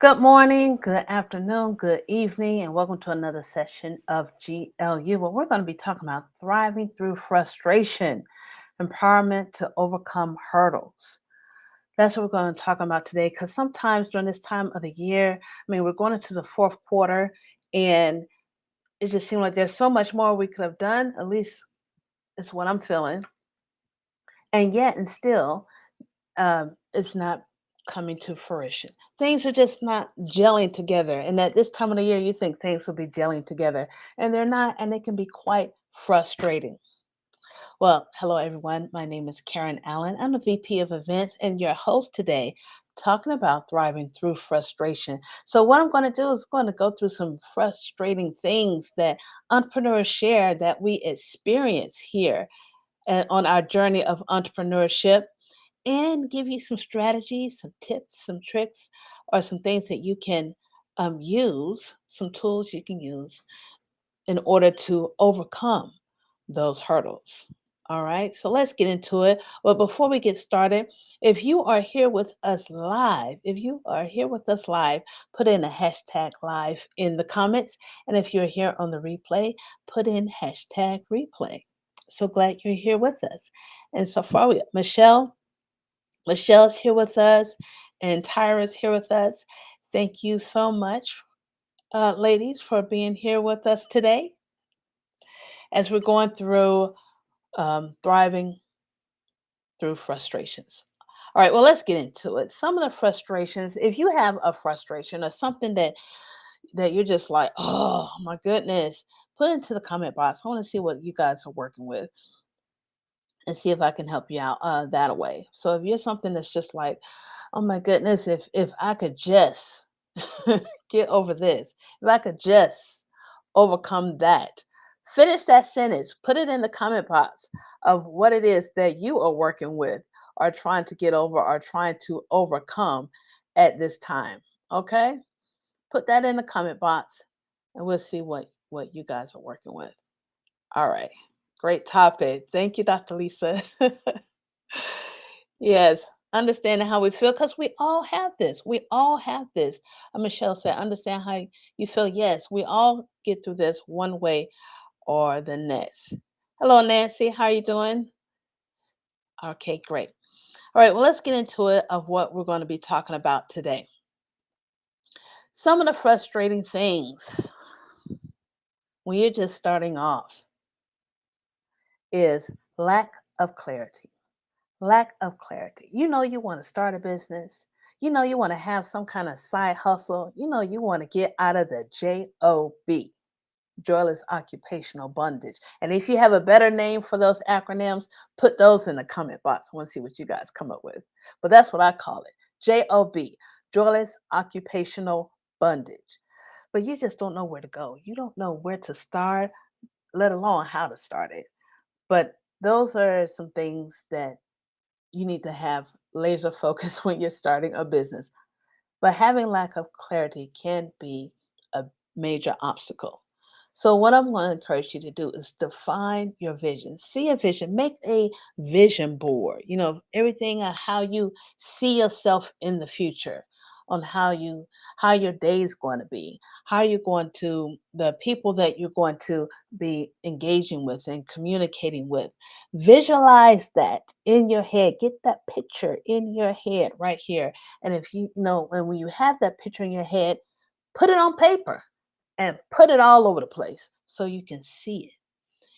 Good morning, good afternoon, good evening, and welcome to another session of GLU, where we're going to be talking about thriving through frustration, empowerment to overcome hurdles. That's what we're going to talk about today because sometimes during this time of the year, we're going into the fourth quarter, and it just seems like there's so much more we could have done. At least it's what I'm feeling. And yet, and still, it's not coming to fruition. Things are just not gelling together. And at this time of the year, you think things will be gelling together, and they're not, and they can be quite frustrating. Well, hello, everyone. My name is Karen Allen. I'm the VP of Events and your host today, talking about thriving through frustration. So, what I'm going to do is going to go through some frustrating things that entrepreneurs share that we experience here on our journey of entrepreneurship and give you some strategies, some tips, some tricks, or some things that you can use, some tools you can use in order to overcome those hurdles. All right, so let's get into it. But before we get started, if you are here with us live, put in a hashtag live in the comments. And if you're here on the replay, put in hashtag replay. So glad you're here with us. And so far, Michelle's here with us, and Tyra's here with us. Thank you so much, ladies, for being here with us today as we're going through thriving through frustrations. All right, well, let's get into it. Some of the frustrations, if you have a frustration or something that you're just like, oh my goodness, put it into the comment box. I want to see what you guys are working with and see if I can help you out that way. So if you're something that's just like, oh my goodness, if I could just get over this, if I could just overcome that, finish that sentence, put it in the comment box of what it is that you are working with or trying to get over or trying to overcome at this time. Okay? Put that in the comment box and we'll see what you guys are working with. All right. Great topic. Thank you, Dr. Lisa. Yes, understanding how we feel because we all have this. We all have this. Michelle said, understand how you feel. Yes, we all get through this one way or the next. Hello, Nancy. How are you doing? Okay, great. All right, well, let's get into it of what we're going to be talking about today. Some of the frustrating things when you're just starting off is lack of clarity. Lack of clarity. You know, you want to start a business. You know, you want to have some kind of side hustle. You know, you want to get out of the JOB, joyless occupational bondage. And if you have a better name for those acronyms, put those in the comment box. I want to see what you guys come up with. But that's what I call it, JOB, joyless occupational bondage. But you just don't know where to go. You don't know where to start, let alone how to start it. But those are some things that you need to have laser focus when you're starting a business. But having lack of clarity can be a major obstacle. So, what I'm going to encourage you to do is define your vision. See a vision, make a vision board, everything on how you see yourself in the future, on how your day is going to be, how you're going to the people that you're going to be engaging with and communicating with. Visualize that in your head. Get that picture in your head right here. And if and when you have that picture in your head, put it on paper and put it all over the place so you can see it.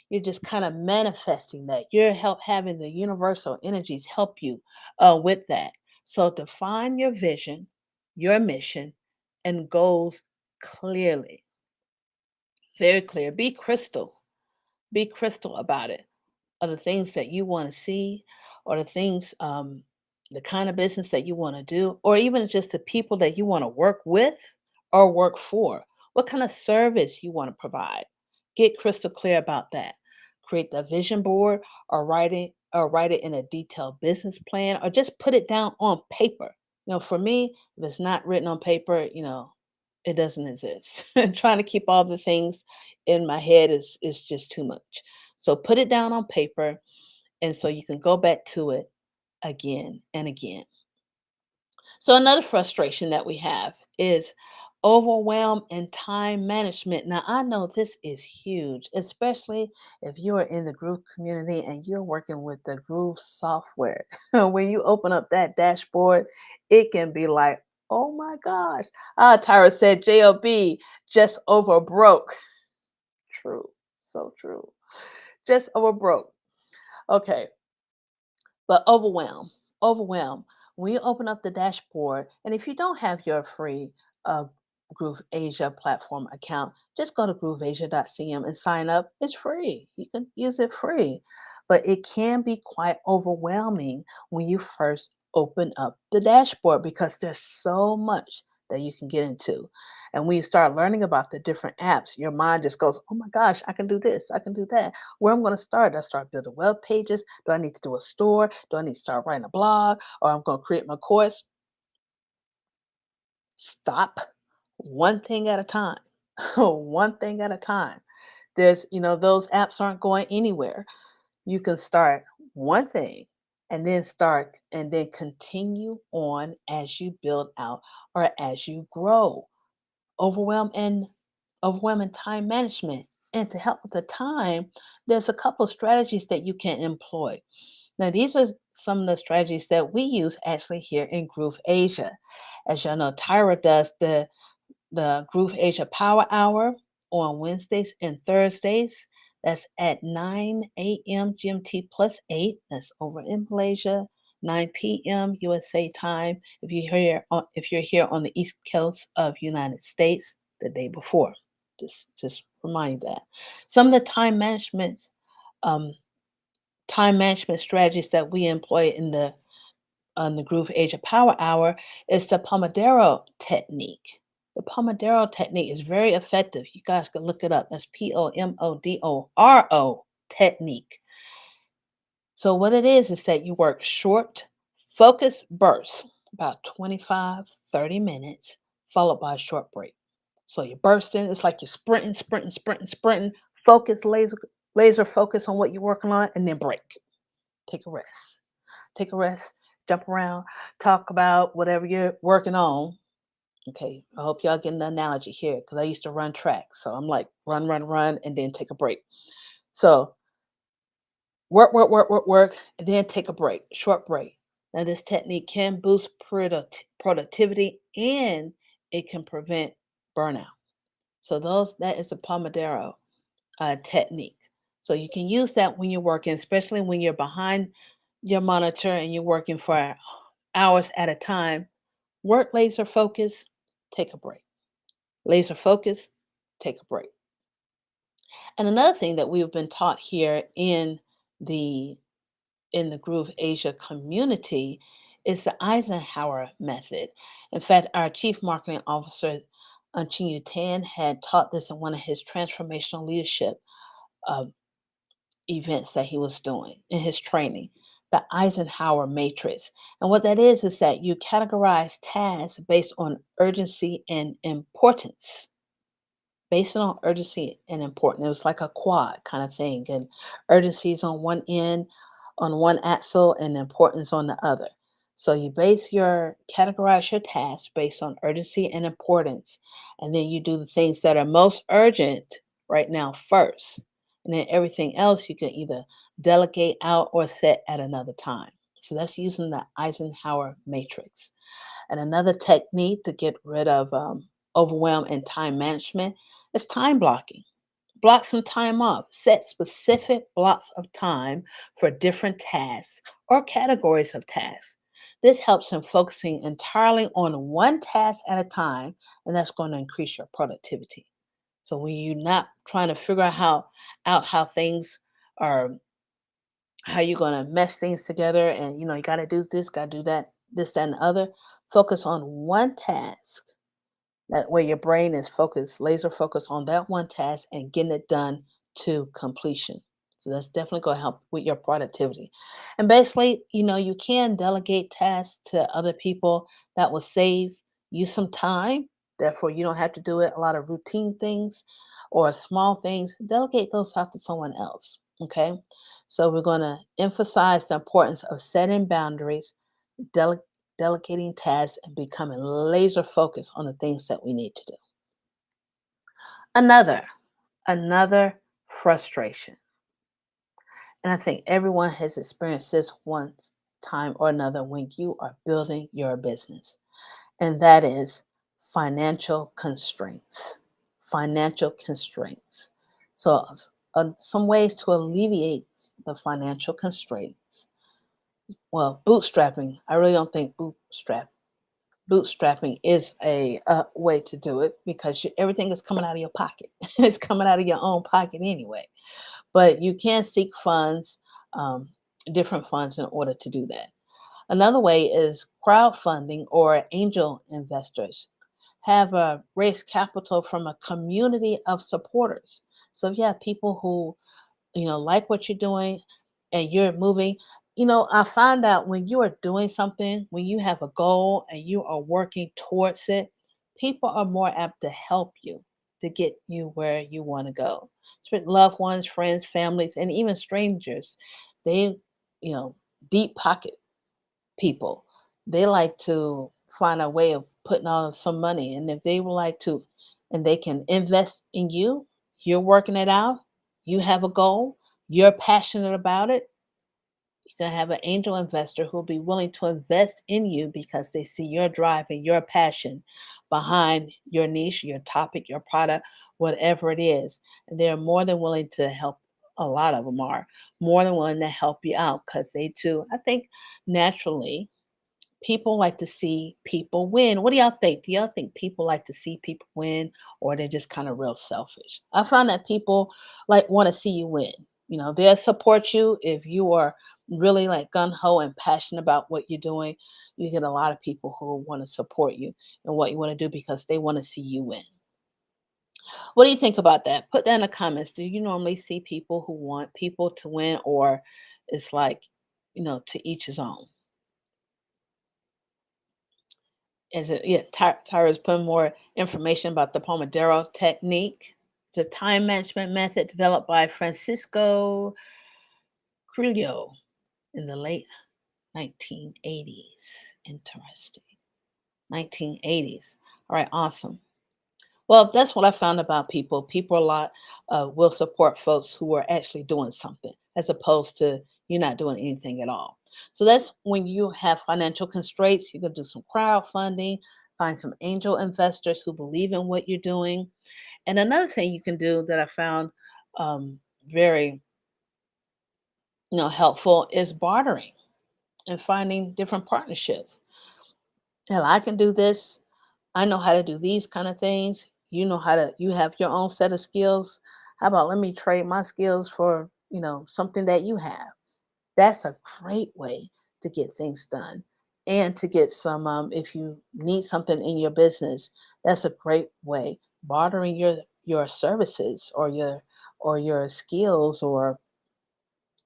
You're just kind of manifesting that. You're having the universal energies help you with that. So define your vision, your mission, and goals clearly. Very clear. Be crystal. Be crystal about it. Of the things that you want to see, or the things, the kind of business that you want to do, or even just the people that you want to work with or work for. What kind of service you want to provide. Get crystal clear about that. Create the vision board or write it in a detailed business plan or just put it down on paper. For me, if it's not written on paper, it doesn't exist. Trying to keep all the things in my head is just too much. So put it down on paper and so you can go back to it again and again. So another frustration that we have is overwhelm and time management. Now, I know this is huge, especially if you are in the Groove community and you're working with the Groove software. When you open up that dashboard, it can be like, oh my gosh. Tyra said, JLB just over broke. True. So true. Just over broke. Okay. But overwhelm. When you open up the dashboard, and if you don't have your free uh, Groove Asia platform account, just go to grooveasia.cm and sign up. It's free. You can use it free. But it can be quite overwhelming when you first open up the dashboard because there's so much that you can get into. And when you start learning about the different apps, your mind just goes, oh my gosh, I can do this, I can do that. Where I'm going to start? I start building web pages. Do I need to do a store? Do I need to start writing a blog? Or I'm going to create my course? Stop one thing at a time. One thing at a time. Those apps aren't going anywhere. You can start one thing and then continue on as you build out or as you grow. Overwhelm and Overwhelm and time management. And to help with the time, there's a couple of strategies that you can employ. Now, these are some of the strategies that we use actually here in Groove Asia. As y'all know, Tyra does the Groove Asia Power Hour on Wednesdays and Thursdays. That's at 9 a.m. GMT plus 8. That's over in Malaysia. 9 p.m. USA time. If you're here on the East Coast of United States, the day before. Just remind you that. Some of the um, time management strategies that we employ in the on the Groove Asia Power Hour is the Pomodoro technique. The Pomodoro technique is very effective. You guys can look it up. That's Pomodoro technique. So what it is that you work short, focused bursts, about 25, 30 minutes, followed by a short break. So you're bursting, it's like you're sprinting, focus, laser focus on what you're working on, and then break. Take a rest. Take a rest, jump around, talk about whatever you're working on. Okay, I hope y'all getting the analogy here because I used to run track. So I'm like run, and then take a break. So work, and then take a break, short break. Now, this technique can boost productivity and it can prevent burnout. So that is a Pomodoro technique. So you can use that when you're working, especially when you're behind your monitor and you're working for hours at a time. Work laser focus, take a break. Laser focus, take a break. And another thing that we've been taught here the in the Groove Asia community is the Eisenhower method. In fact, our chief marketing officer, Chinyu Tan, had taught this in one of his transformational leadership uh, events that he was doing in his training, the Eisenhower matrix. And what that is that you categorize tasks based on urgency and importance. Based on urgency and importance. It was like a quad kind of thing. And urgency is on one end, on one axle, and importance on the other. So you categorize your tasks based on urgency and importance. And then you do the things that are most urgent right now first. And then everything else you can either delegate out or set at another time. So that's using the Eisenhower matrix. And another technique to get rid of overwhelm and time management is time blocking. Block some time off. Set specific blocks of time for different tasks or categories of tasks. This helps in focusing entirely on one task at a time, and that's going to increase your productivity. So when you're not trying to figure out how things are, how you're going to mesh things together, and you got to do this, got to do that, this, that, and the other, focus on one task. That way your brain is focused, laser focused on that one task and getting it done to completion. So that's definitely going to help with your productivity. And basically, you can delegate tasks to other people. That will save you some time. Therefore, you don't have to do it a lot of routine things or small things. Delegate those out to someone else. Okay. So we're going to emphasize the importance of setting boundaries, delegating tasks, and becoming laser focused on the things that we need to do. Another, another frustration. And I think everyone has experienced this one time or another when you are building your business, and that is financial constraints. Financial constraints. So, some ways to alleviate the financial constraints. Well, bootstrapping. I really don't think bootstrapping is a way to do it because everything is coming out of your pocket. It's coming out of your own pocket anyway. But you can seek funds, um, different funds, in order to do that. Another way is crowdfunding or angel investors. Have raised capital from a community of supporters. So if you have people who like what you're doing and you're moving, I find out when you are doing something, when you have a goal and you are working towards it, people are more apt to help you to get you where you want to go. Loved ones, friends, families, and even strangers, they, you know, deep pocket people, they like to find a way of putting on some money. And if they would like to, and they can invest in you, you're working it out, you have a goal, you're passionate about it, you can have an angel investor who'll be willing to invest in you because they see your drive and your passion behind your niche, your topic, your product, whatever it is. And they're more than willing to help. A lot of them are more than willing to help you out because they too, I think, naturally people like to see people win. What do y'all think? Do y'all think people like to see people win, or they're just kind of real selfish? I find that people like want to see you win. They'll support you if you are really like gun ho and passionate about what you're doing. You get a lot of people who want to support you and what you want to do because they want to see you win. What do you think about that? Put that in the comments. Do you normally see people who want people to win, or it's like, to each his own? Is it yeah, Tyra's putting more information about the Pomodoro technique. It's a time management method developed by Francisco Crillo in the late 1980s. Interesting. 1980s. All right, awesome. Well, that's what I found about people. People a lot will support folks who are actually doing something as opposed to you not doing anything at all. So that's when you have financial constraints. You can do some crowdfunding, find some angel investors who believe in what you're doing. And another thing you can do that I found very helpful is bartering and finding different partnerships. Hell, I can do this. I know how to do these kind of things. You have your own set of skills. How about let me trade my skills for, something that you have? That's a great way to get things done and to get some, if you need something in your business, that's a great way. Bartering your services or your skills or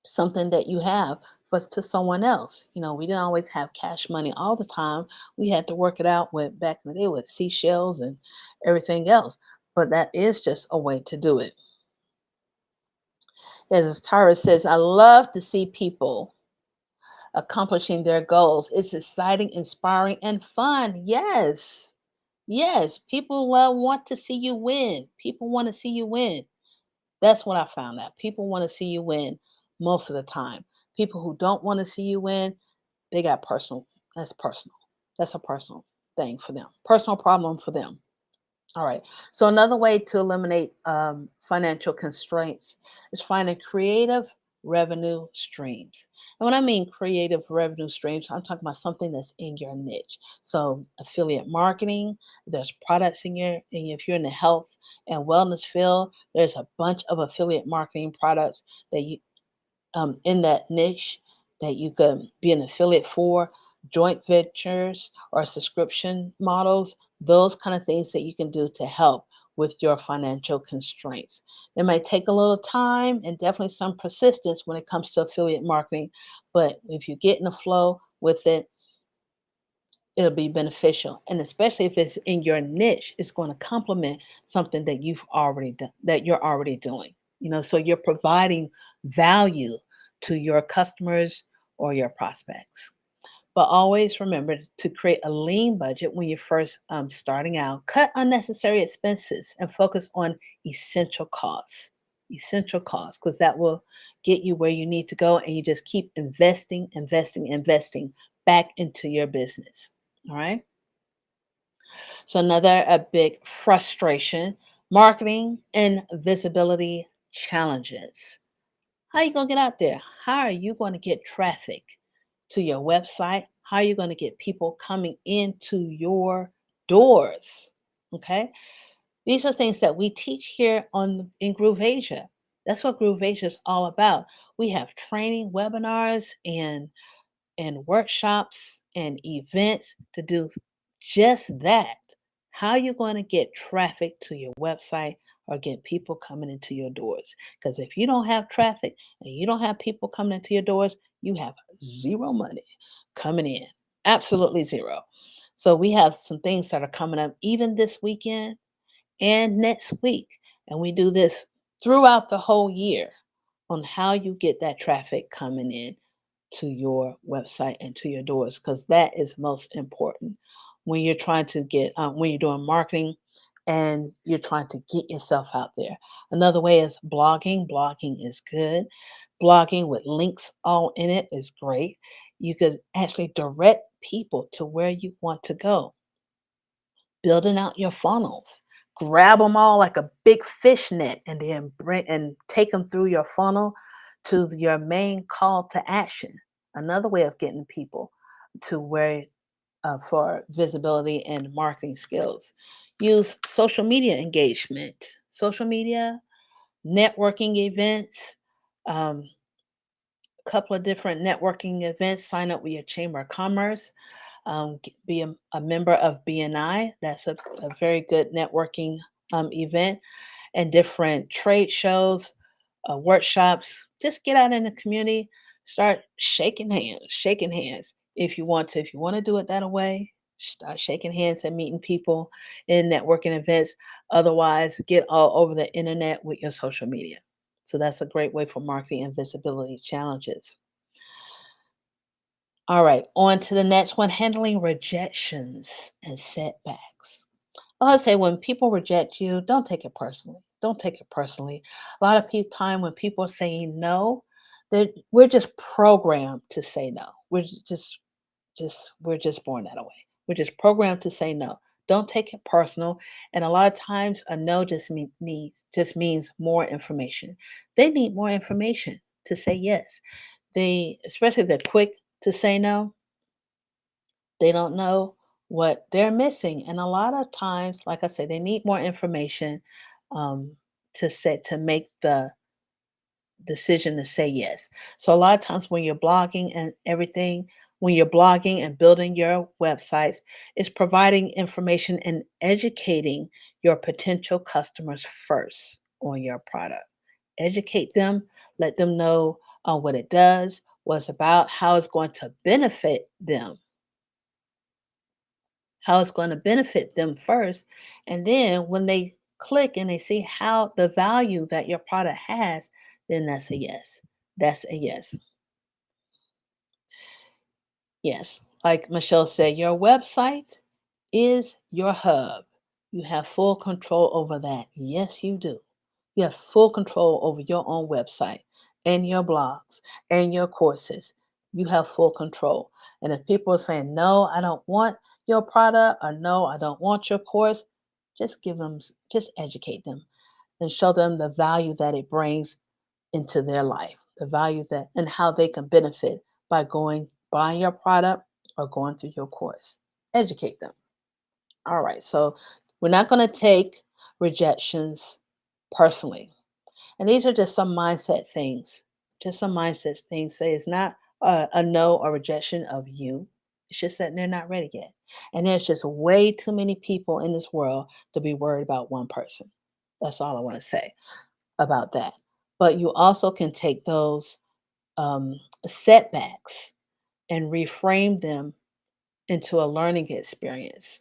something that you have but to someone else. We didn't always have cash money all the time. We had to work it out with back in the day with seashells and everything else. But that is just a way to do it. As Tara says, I love to see people accomplishing their goals. It's exciting, inspiring, and fun. Yes. Yes. People want to see you win. People want to see you win. That's what I found out. People want to see you win most of the time. People who don't want to see you win, they got personal. That's personal. That's a personal thing for them. Personal problem for them. All right. So another way to eliminate financial constraints is finding creative revenue streams. And when I mean creative revenue streams, I'm talking about something that's in your niche. So affiliate marketing, there's products if you're in the health and wellness field, there's a bunch of affiliate marketing products that you in that niche that you could be an affiliate for, joint ventures or subscription models, those kind of things that you can do to help with your financial constraints. It might take a little time and definitely some persistence when it comes to affiliate marketing, but if you get in the flow with it, it'll be beneficial. And especially if it's in your niche, it's going to complement something that you've already done, that you're already doing. So you're providing value to your customers or your prospects. But always remember to create a lean budget when you're first starting out. Cut unnecessary expenses and focus on essential costs. Essential costs, because that will get you where you need to go. And you just keep investing, investing, investing back into your business. All right. So, another a big frustration marketing and visibility challenges. How are you going to get out there? How are you going to get traffic to your website? How are you going to get people coming into your doors? Okay. These are things that we teach here on in Groove Asia. That's what Groove Asia is all about. We have training webinars and workshops and events to do just that. How you going to get traffic to your website or get people coming into your doors? Because if you don't have traffic and you don't have people coming into your doors, you have zero money coming in. Absolutely zero. So we have some things that are coming up even this weekend and next week. And we do this throughout the whole year on how you get that traffic coming in to your website and to your doors, because that is most important when you're trying to get when you're doing marketing and you're trying to get yourself out there. Another way is blogging is good. Blogging with links all in it is great. You could actually direct people to where you want to go. Building out your funnels, grab them all like a big fish net and then bring and take them through your funnel to your main call to action. Another way of getting people to where for visibility and marketing skills. Use social media engagement, social media, networking events, a couple of different networking events. Sign up with your Chamber of Commerce. Be a member of BNI. That's a very good networking event, and different trade shows, workshops. Just get out in the community, start shaking hands, shaking hands if you want to. If you want to do it that way, start shaking hands and meeting people in networking events. Otherwise, get all over the internet with your social media. So that's a great way for marketing and visibility challenges. All right, on to the next one, handling rejections and setbacks. I'll say when people reject you, don't take it personally. Don't take it personally. A lot of time when people are saying no, we're just programmed to say no. We're just born that way. We're just programmed to say no. Don't take it personal. And a lot of times a no just means more information. They need more information to say yes. They, especially if they're quick to say no, they don't know what they're missing. And a lot of times, like I said, they need more information um, to make the decision to say yes. So a lot of times when you're blogging and everything, when you're blogging and building your websites, it's providing information and educating your potential customers first on your product. Educate them, let them know what it does, what it's about, how it's going to benefit them, how it's going to benefit them first. And then when they click and they see how the value that your product has, then that's a yes. That's a yes. Yes. Like Michelle said, your website is your hub. You have full control over that. Yes, you do. You have full control over your own website and your blogs and your courses. You have full control. And if people are saying, no, I don't want your product, or no, I don't want your course, just just educate them and show them the value that it brings into their life, the value that and how they can benefit by buying your product or going through your course. Educate them. All right. So we're not going to take rejections personally. And these are just some mindset things. Just some mindset things. Say it's not a no or rejection of you. It's just that they're not ready yet. And there's just way too many people in this world to be worried about one person. That's all I want to say about that. But you also can take those setbacks and reframe them into a learning experience.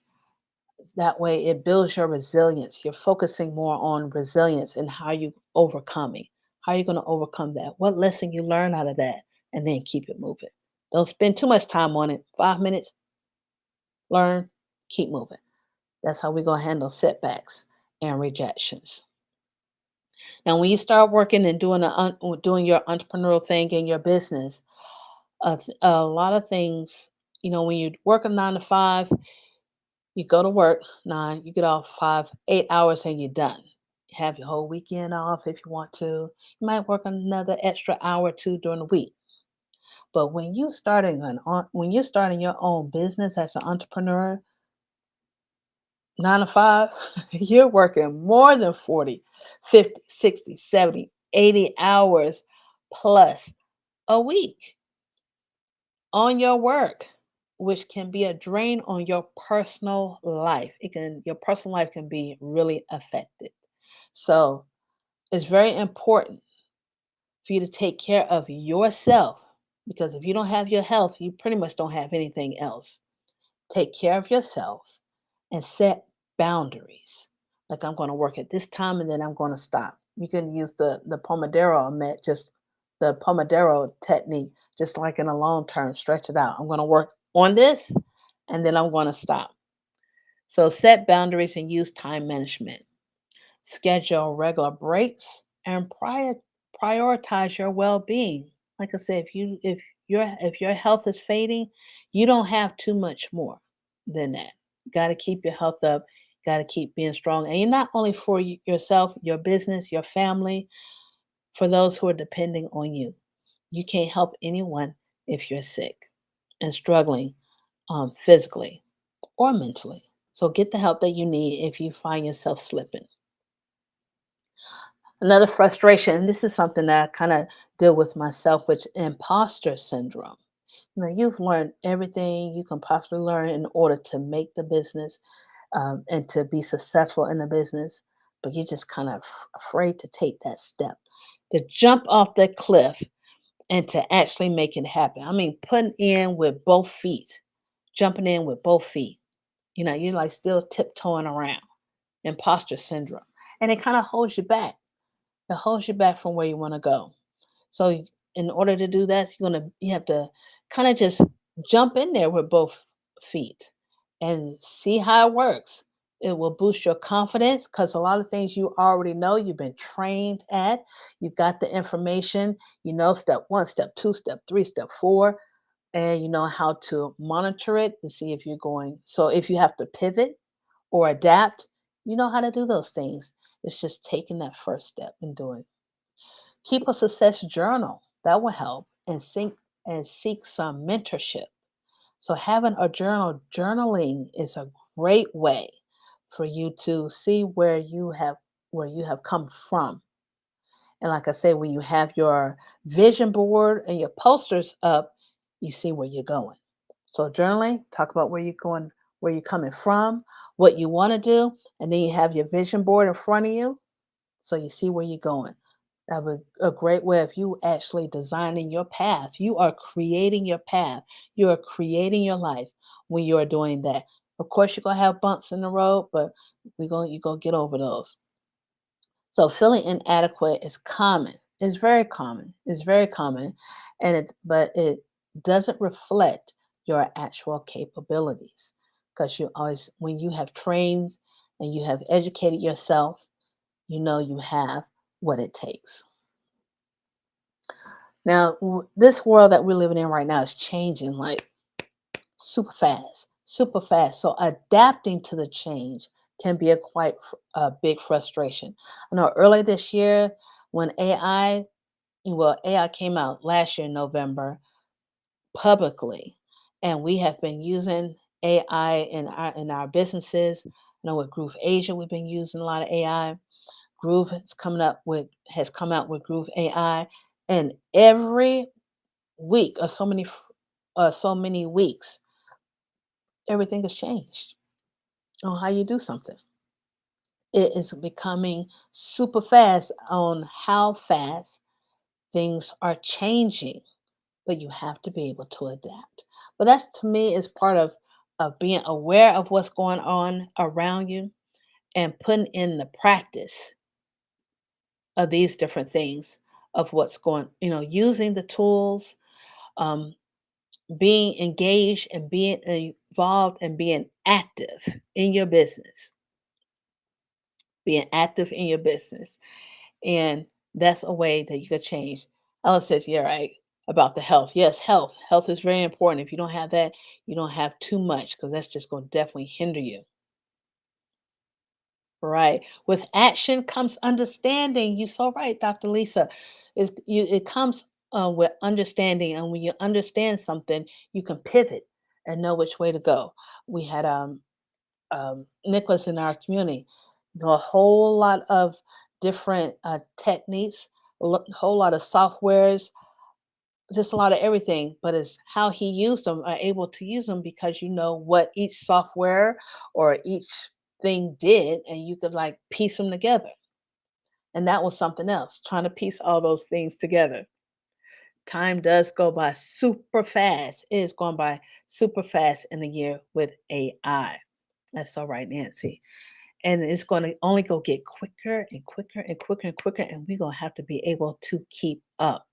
That way, it builds your resilience. You're focusing more on resilience and how you overcoming. How are you going to overcome that? What lesson you learn out of that, and then keep it moving. Don't spend too much time on it. 5 minutes, learn, keep moving. That's how we're going to handle setbacks and rejections. Now, when you start working and doing your entrepreneurial thing in your business, a lot of things, when you work a 9 to 5, you go to work 9, you get off 5, 8 hours, and you're done. Have your whole weekend off if you want to. You might work another extra hour or two during the week. But when you're starting your own business as an entrepreneur, 9 to 5, you're working more than 40, 50, 60, 70, 80 hours plus a week on your work, which can be a drain on your personal life. Your personal life can be really affected. So it's very important for you to take care of yourself, because if you don't have your health, you pretty much don't have anything else. Take care of yourself and set boundaries. Like, I'm going to work at this time and then I'm going to stop. You can use the Pomodoro technique, just like in a long term, stretch it out. I'm going to work on this and then I'm going to stop. So set boundaries and use time management. Schedule regular breaks and prioritize your well-being. Like I said, if your health is fading, you don't have too much more than that. You got to keep your health up. Got to keep being strong, and you're not only for yourself, your business, your family, for those who are depending on you. You can't help anyone if you're sick and struggling, physically or mentally. So get the help that you need if you find yourself slipping. Another frustration, this is something that I kind of deal with myself, which imposter syndrome. You've learned everything you can possibly learn in order to make the business, and to be successful in the business, but you're just kind of afraid to take that step, to jump off the cliff and to actually make it happen. I mean, putting in with both feet, jumping in with both feet. You're like still tiptoeing around. Imposter syndrome. And it kind of holds you back. It holds you back from where you want to go. So in order to do that, you have to kind of just jump in there with both feet and see how it works. It will boost your confidence because a lot of things you already know, you've been trained at, you've got the information, step one, step two, step three, step four, and you know how to monitor it to see if you're going. So if you have to pivot or adapt, you know how to do those things. It's just taking that first step and doing. Keep a success journal. That will help. And seek some mentorship. So having a journaling is a great way for you to see where you have come from. And like I say, when you have your vision board and your posters up, you see where you're going. So journaling, talk about where you're going, where you're coming from, what you want to do, and then you have your vision board in front of you, so you see where you're going. That would a great way of you actually designing your path. You are creating your path. You are creating your life when you are doing that. Of course, you're gonna have bumps in the road, but you're gonna get over those. So feeling inadequate is common. It's very common. It's very common, but it doesn't reflect your actual capabilities, because you always, when you have trained and you have educated yourself, you have what it takes. Now, this world that we're living in right now is changing like super fast, super fast. So adapting to the change can be a big frustration. I know early this year when AI came out last year in November publicly, and we have been using AI in our businesses. I know with Groove Asia, we've been using a lot of AI. Groove has come out with Groove AI, and every week or so many weeks, everything has changed on how you do something. It is becoming super fast on how fast things are changing, but you have to be able to adapt. But that's, to me, is part of being aware of what's going on around you and putting in the practice of these different things, of what's going, using the tools, um, being engaged and being involved and being active in your business, being active in your business. And that's a way that you could change. Ella says, "Yeah, right about the health. Yes, health. Health is very important. If you don't have that, you don't have too much because that's just going to definitely hinder you." Right. With action comes understanding. You so right, Dr. Lisa. It comes with understanding, and when you understand something, you can pivot and know which way to go. We had Nicholas in our community know a whole lot of different techniques, whole lot of softwares, just a lot of everything. But it's how he used them, are able to use them because you know what each software or each thing did, and you could like piece them together. And that was something else, trying to piece all those things together. Time does go by super fast. It is going by super fast in a year with AI. That's all right, Nancy. And it's going to only go get quicker and quicker and quicker and quicker, and we're going to have to be able to keep up.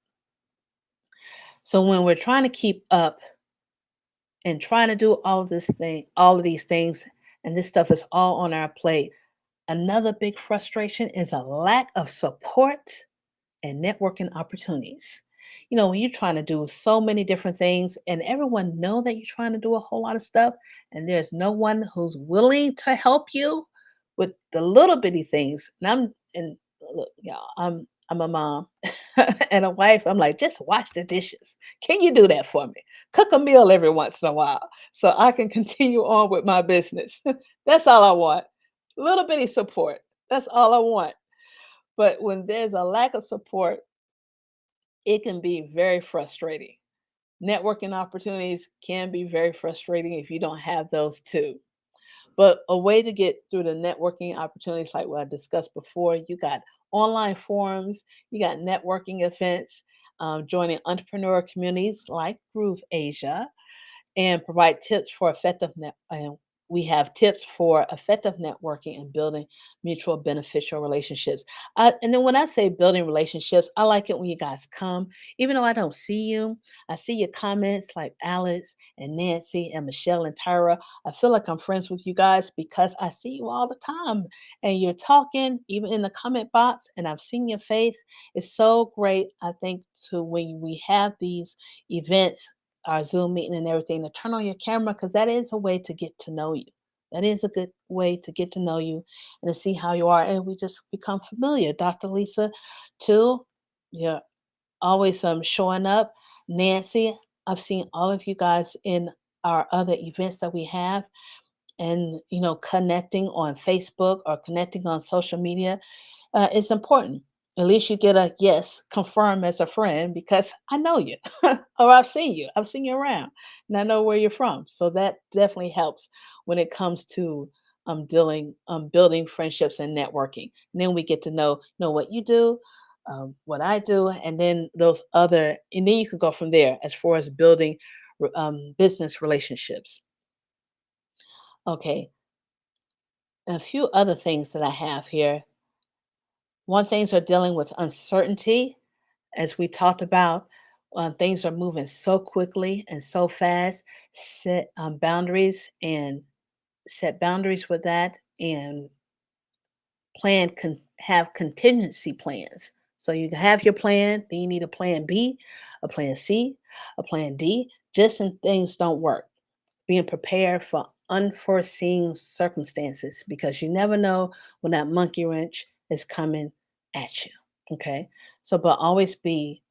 So when we're trying to keep up and trying to do all of these things, and this stuff is all on our plate, another big frustration is a lack of support and networking opportunities. You know, when you're trying to do so many different things and everyone know that you're trying to do a whole lot of stuff and there's no one who's willing to help you with the little bitty things. And look, y'all, I'm a mom and a wife. I'm like, just wash the dishes. Can you do that for me? Cook a meal every once in a while so I can continue on with my business. That's all I want. Little bitty support. That's all I want. But when there's a lack of support, it can be very frustrating. Networking opportunities can be very frustrating if you don't have those too. But a way to get through the networking opportunities, like what I discussed before, you got online forums, you got networking events, joining entrepreneur communities like Groove Asia, and provide tips for effective we have tips for effective networking and building mutual beneficial relationships. And then when I say building relationships, I like it when you guys come, even though I don't see you. I see your comments like Alex and Nancy and Michelle and Tyra. I feel like I'm friends with you guys because I see you all the time and you're talking even in the comment box and I've seen your face. It's so great. I think to when we have these events, our Zoom meeting and everything, to turn on your camera because that is a way to get to know you. That is a good way to get to know you and to see how you are. And we just become familiar. Dr. Lisa, too, you're always showing up. Nancy, I've seen all of you guys in our other events that we have and, you know, connecting on Facebook or connecting on social media it's important. At least you get a yes, confirm as a friend because I know you or I've seen you. I've seen you around and I know where you're from. So that definitely helps when it comes to dealing building friendships and networking. And then we get to know what you do, what I do, and then those other and then you can go from there as far as building business relationships. Okay. A few other things that I have here. One things are dealing with uncertainty as we talked about, things are moving so quickly and so fast. Set boundaries and set boundaries with that, and have contingency plans. So you can have your plan, then you need a plan B, a plan C, a plan D, just in things don't work. Being prepared for unforeseen circumstances because you never know when that monkey wrench is coming at you. Okay. So, but always be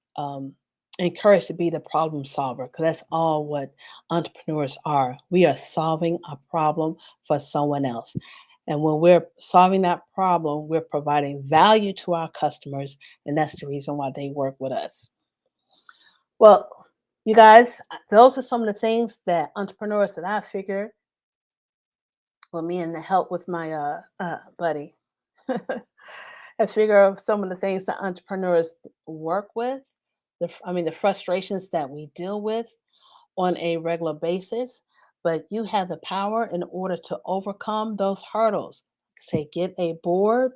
encouraged to be the problem solver because that's all what entrepreneurs are. We are solving a problem for someone else. And when we're solving that problem, we're providing value to our customers. And that's the reason why they work with us. Well, you guys, those are some of the things that entrepreneurs that I figured, well, me and the help with my buddy, I figure out some of the things that entrepreneurs work with. The frustrations that we deal with on a regular basis. But you have the power in order to overcome those hurdles. Say, get a board,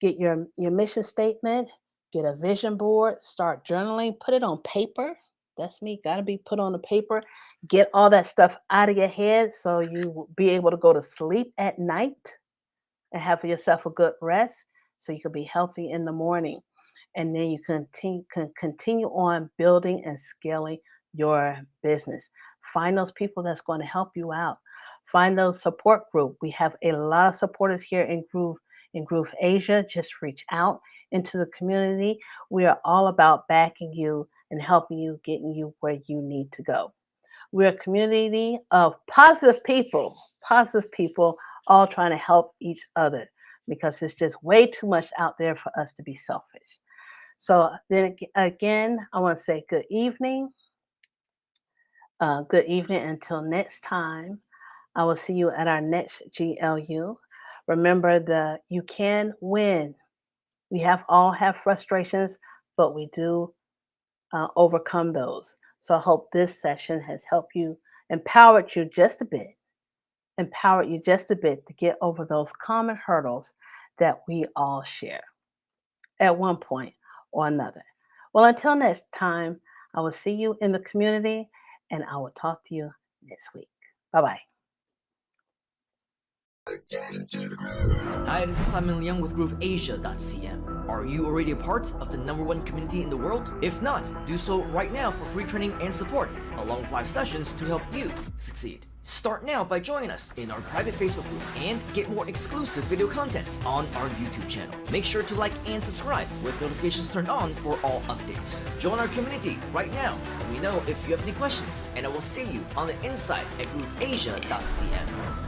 get your mission statement, get a vision board, start journaling, put it on paper. That's me. Got to be put on the paper. Get all that stuff out of your head so you will be able to go to sleep at night and have yourself a good rest so you can be healthy in the morning. And then you can continue on building and scaling your business. Find those people that's going to help you out. Find those support group. We have a lot of supporters here in Groove Asia. Just reach out into the community. We are all about backing you and helping you, getting you where you need to go. We're a community of positive people, all trying to help each other because it's just way too much out there for us to be selfish. So then again, I want to say good evening. Good evening until next time. I will see you at our next GLU. Remember the you can win. We have all have frustrations, but we do overcome those. So I hope this session has helped you, empowered you just a bit, empowered you just a bit to get over those common hurdles that we all share at one point or another. Well, until next time, I will see you in the community and I will talk to you next week. Bye bye. Hi, this is Simon Liang with GrooveAsia.cm. Are you already a part of the #1 community in the world? If not, do so right now for free training and support, along with live sessions to help you succeed. Start now by joining us in our private Facebook group and get more exclusive video content on our YouTube channel. Make sure to like and subscribe with notifications turned on for all updates. Join our community right now. Let me know if you have any questions, and I will see you on the inside at GrooveAsia.cm.